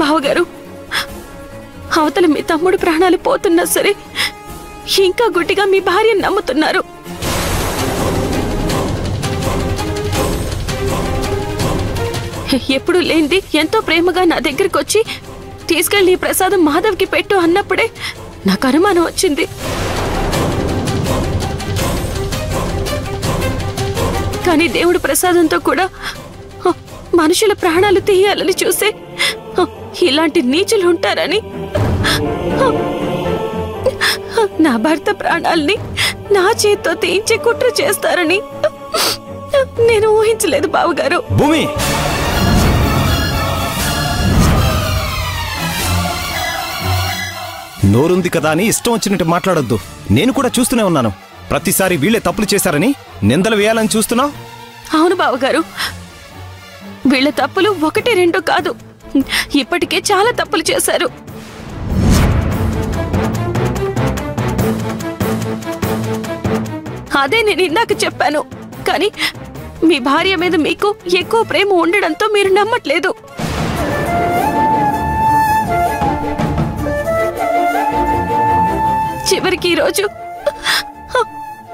బావగారు, అవతల మీ తమ్ముడు ప్రాణాలు పోతున్నా సరే ఇంకా గుడ్డిగా మీ భార్యను నమ్ముతున్నారు. ఎప్పుడు లేనిది ఎంతో ప్రేమగా నా దగ్గరికి వచ్చి తీసుకెళ్లి ఈ ప్రసాదం మాధవ్కి పెట్టు అన్నప్పుడే నాకు అనుమానం వచ్చింది. కానీ దేవుడు ప్రసాదంతో కూడా మనుషుల ప్రాణాలు తీయాలని చూసే ఇలాంటి నీచులు ఉంటారని, నా భర్త ప్రాణాల్ని నా చేత్తో తీయించి కుట్ర చేస్తారని నేను ఊహించలేదు బావగారు. భూమి, నోరుంది కదా అని ఇష్టం వచ్చినట్టు మాట్లాడొద్దు. నేను కూడా చూస్తూనే ఉన్నాను. ప్రతిసారి వీళ్లే తప్పులు చేశారని నిందలు వేయాలని చూస్తున్నావు. అవును బావగారు, వీళ్ళ తప్పులు 1, 2 కాదు, ఇప్పటికే చాలా తప్పులు చేశారు. అదే నేను ఇందాక చెప్పాను. కానీ మీ భార్య మీద మీకు ఎక్కువ ప్రేమ ఉండడంతో మీరు నమ్మట్లేదు. చివరికి ఈరోజు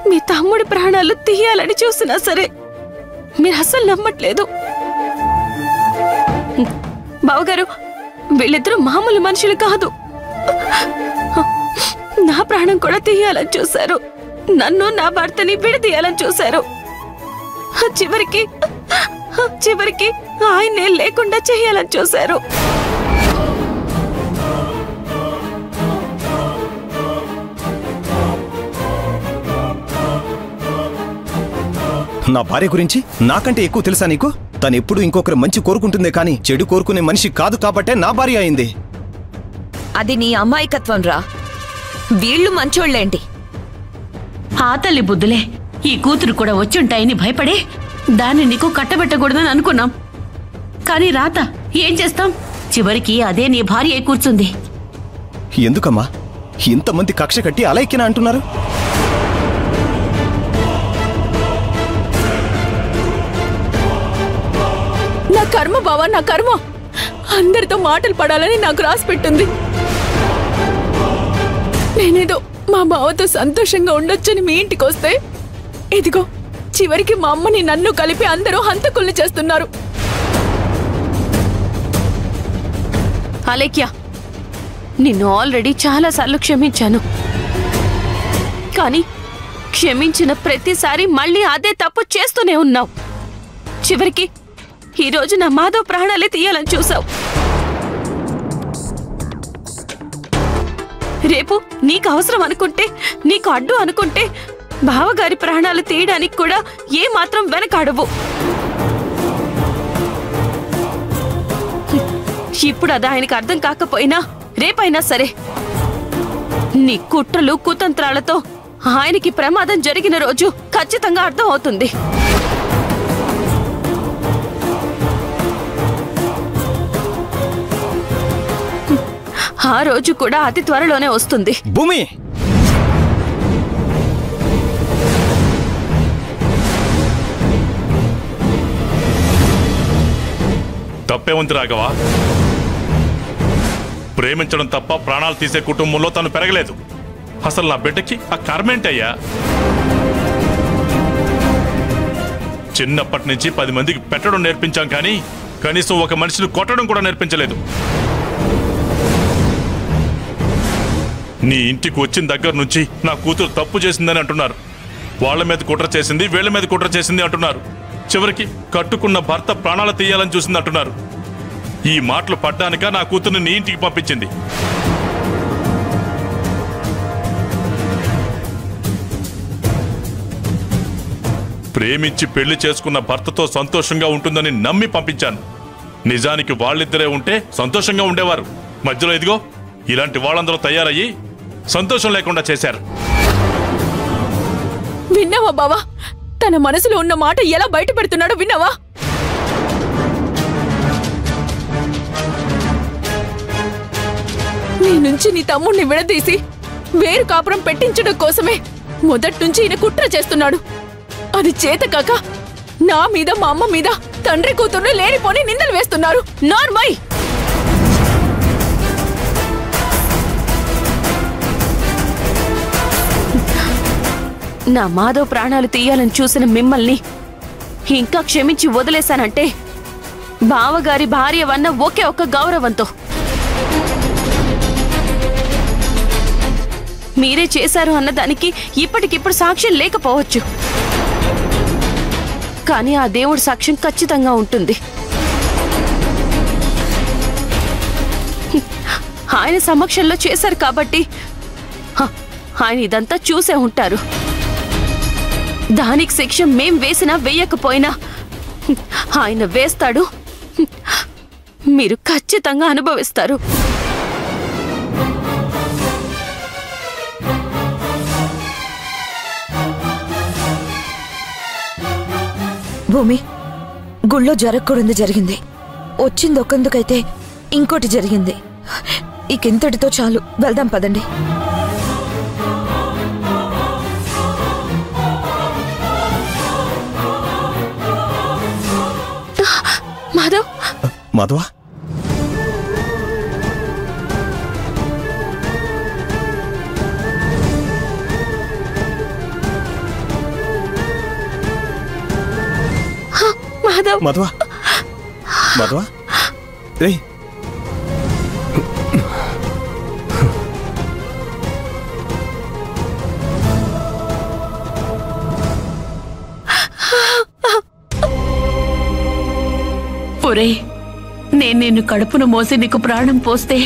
మీ తమ్ముడి ప్రాణాలు తీయాలని చూసినా సరే మీరు అస్సలు నమ్మట్లేదు. బావగారు, వీళ్ళిద్దరూ మామూలు మనుషులు కాదు. నా ప్రాణం కూడా తీయాలని చూశారు. నన్ను నా భర్తని విడదీయాలని చూశారు. చివరికి ఆయన్నే లేకుండా చేయాలని చూశారు. నా భార్య గురించి నాకంటే ఎక్కువ తెలుసా నీకు? తను ఎప్పుడు ఇంకొకరు మంచి కోరుకుంటుందే కానీ చెడు కోరుకునే మనిషి కాదు కాబట్టే నా భార్య అయింది. అది నీ అమాయకత్వం రా. వీళ్ళు మంచోళ్ళేంటి? ఆ తల్లి బుద్ధులే ఈ కూతురు కూడా వచ్చుంటాయని భయపడే దాన్ని నీకు కట్టబెట్టకూడదని అనుకున్నాం. కానీ రాత ఏం చేస్తాం, చివరికి అదే నీ భార్య కూర్చుంది. ఎందుకమ్మా ఇంతమంది కక్ష కట్టి అలైక్యన అంటున్నారు? నా కర్మ బావా, నా కర్మ. అందరితో మాటలు పడాలని నాకు రాసి పెట్టింది. నేనేదో మా బావతో సంతోషంగా ఉండొచ్చని మీ ఇంటికి వస్తే ఇదిగో చివరికి మా అమ్మని నన్ను కలిపి అందరూ హంతకుల్ని చేస్తున్నారు. అలేఖ్య, నిన్ను ఆల్రెడీ చాలాసార్లు క్షమించాను. కానీ క్షమించిన ప్రతిసారి మళ్ళీ అదే తప్పు చేస్తూనే ఉన్నావు. చివరికి ఈరోజు నా మాధవ్ ప్రాణాలే తీయాలని చూసావు. రేపు నీకు అవసరం అనుకుంటే, నీకు అడ్డు అనుకుంటే బావగారి ప్రాణాలు తీయడానికి కూడా ఏ మాత్రం వెనకాడవు. ఇప్పుడు అది ఆయనకు అర్థం కాకపోయినా రేపైనా సరే నీ కుట్రలు కుతంత్రాలతో ఆయనకి ప్రమాదం జరిగిన రోజు ఖచ్చితంగా అర్థం అవుతుంది. ఆ రోజు కూడా అతి త్వరలోనే వస్తుంది. భూమి, తప్పే ఉంది రాఘవా. ప్రేమించడం తప్ప ప్రాణాలు తీసే కుటుంబంలో తను పెరగలేదు. అసలు నా బిడ్డకి ఆ కర్మేంటయ్యా? చిన్నప్పటి నుంచి 10 మందికి పెట్టడం నేర్పించాం, కానీ కనీసం ఒక మనిషిని కొట్టడం కూడా నేర్పించలేదు. నీ ఇంటికి వచ్చిన దగ్గర నుంచి నా కూతురు తప్పు చేసిందని అంటున్నారు. వాళ్ళ మీద కుట్ర చేసింది, వీళ్ళ మీద కుట్ర చేసింది అంటున్నారు. చివరికి కట్టుకున్న భర్త ప్రాణాలు తీయాలని చూసింది అంటున్నారు. ఈ మాటలు పడ్డానిక నా కూతుర్ని నీ ఇంటికి పంపించింది. ప్రేమించి పెళ్లి చేసుకున్న భర్తతో సంతోషంగా ఉంటుందని నమ్మి పంపించాను. నిజానికి వాళ్ళిద్దరే ఉంటే సంతోషంగా ఉండేవారు. మధ్యలో ఇదిగో ఇలాంటి వాళ్ళందరూ తయారయ్యి సంతోషం లేకుండా చేశారు. విన్నావా బావా? తన మనసులో ఉన్న మాట ఎలా బయట పెడుతున్నాడో విన్నావా? నీ నుంచి నీ తమ్ముడిని విడదీసి వేరు కాపురం పెట్టించడం కోసమే మొదటి నుంచి ఈయన కుట్ర చేస్తున్నాడు. అది చేతకాక నా మీద మా అమ్మ మీద తండ్రి కూతుర్ని లేనిపోని నిందలు వేస్తున్నారు. నార్మై, నా మాధవ్ ప్రాణాలు తీయాలని చూసిన మిమ్మల్ని ఇంకా క్షమించి వదిలేశానంటే బావగారి భార్యవన్న ఒకే ఒక్క గౌరవంతో. మీరే చేశారు అన్నదానికి ఇప్పటికిప్పుడు సాక్ష్యం లేకపోవచ్చు, కానీ ఆ దేవుడి సాక్ష్యం ఖచ్చితంగా ఉంటుంది. ఆయన సమక్షంలో చేశారు కాబట్టి ఆయన ఇదంతా చూసే ఉంటారు. దానికి శిక్ష మేం వేసినా వేయకపోయినా ఆయన వేస్తాడు, మీరు ఖచ్చితంగా అనుభవిస్తారు. భూమి, గుళ్ళో జరగకూడదు జరిగింది. వచ్చింది ఒకందుకైతే ఇంకోటి జరిగింది. ఇంతటితో చాలు, వెళ్దాం పదండి. మాధవ్, మాధవా, మాధవ్, మాధవా, మాధవా, రేయ్, ఒరే, నేను నిన్ను కడుపును మోసి నీకు ప్రాణం పోస్తే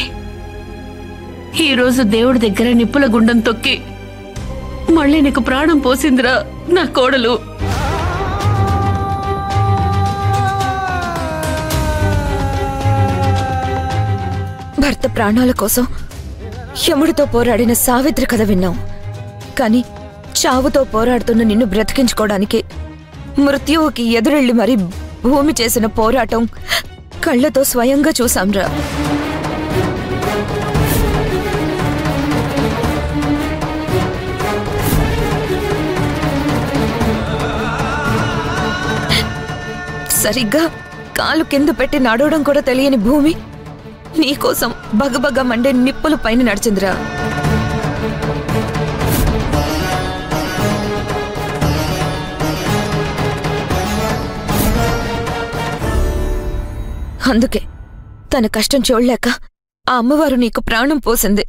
ఈరోజు దేవుడి దగ్గర నిప్పుల గుండం తొక్కి మళ్ళీ నీకు ప్రాణం పోసిందిరా నా కోడలు. భర్త ప్రాణాల కోసం యముడితో పోరాడిన సావిత్రి కథ విన్నాం, కానీ చావుతో పోరాడుతున్న నిన్ను బ్రతికించుకోవడానికి మృత్యువుకి ఎదురెళ్లి మరీ భూమి చేసిన పోరాటం కళ్ళతో స్వయంగా చూసాంరా. సరిగ్గా కాలు కింద పెట్టి నడవడం కూడా తెలియని భూమి నీకోసం బగబగ మండే నిప్పుల పైన నడిచిందిరా. అందుకే తన కష్టం చూడలేక ఆ అమ్మవారు నీకు ప్రాణం పోసింది.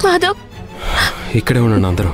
మాధవ్, ఇక్కడే ఉన్నాను అందరూ.